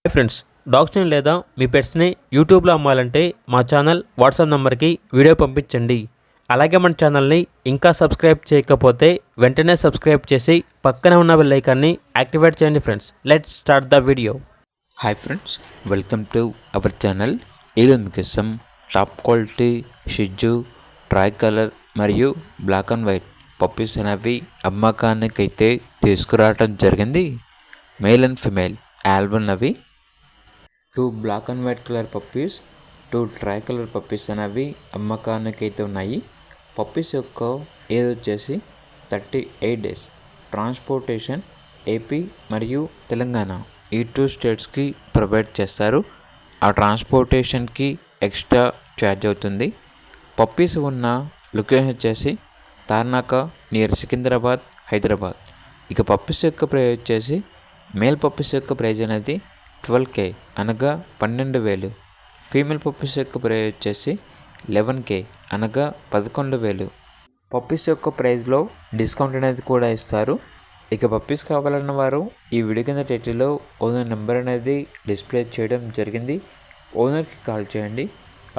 Hi friends, డాగ్స్ని లేదా మీ పెట్స్ని యూట్యూబ్లో అమ్మాలంటే మా ఛానల్ వాట్సాప్ నెంబర్కి వీడియో పంపించండి. అలాగే మన ఛానల్ని ఇంకా సబ్స్క్రైబ్ చేయకపోతే వెంటనే సబ్స్క్రైబ్ చేసి పక్కనే ఉన్న బెల్ ఐకాన్ని యాక్టివేట్ చేయండి. Friends, let's start the video. Hi friends, welcome to our channel. ఈరోజు మీకోసం టాప్ క్వాలిటీ షిజ్జు, ట్రై కలర్ మరియు బ్లాక్ అండ్ వైట్ పప్పీస్ అనేవి అమ్మకానికైతే తీసుకురావడం జరిగింది. మేల్ అండ్ ఫిమేల్ ఆల్బమ్ అవి 2 black and white colour puppies, 2 tri colour puppies అనేవి అమ్మకానికైతే ఉన్నాయి. పప్పీస్ యొక్క ఏజ్ వచ్చేసి 38 డేస్. ట్రాన్స్పోర్టేషన్ ఏపీ మరియు తెలంగాణ ఈ 2 స్టేట్స్కి ప్రొవైడ్ చేస్తారు. ఆ ట్రాన్స్పోర్టేషన్కి ఎక్స్ట్రా ఛార్జ్ అవుతుంది. పప్పీస్ ఉన్న లొకేషన్ వచ్చేసి తార్నాక నియర్ సికింద్రాబాద్, హైదరాబాద్. ఇక పప్పీస్ యొక్క ప్రైస్ వచ్చేసి మేల్ పప్పీస్ యొక్క ప్రైజ్ అనేది 12K అనగా 12,000. ఫీమేల్ పప్పీస్ యొక్క ప్రైజ్ వచ్చేసి 11K అనగా 11,000. పప్పీస్ యొక్క ప్రైస్లో డిస్కౌంట్ అనేది కూడా ఇస్తారు. ఇక పప్పీస్ కావాలన్న వారు ఈ వీడియో కింద టైటిల్లో ఓనర్ నెంబర్ అనేది డిస్ప్లే చేయడం జరిగింది. ఓనర్కి కాల్ చేయండి.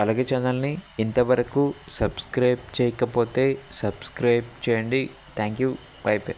అలాగే ఛానల్ని ఇంతవరకు సబ్స్క్రైబ్ చేయకపోతే సబ్స్క్రైబ్ చేయండి. Thank you. By by.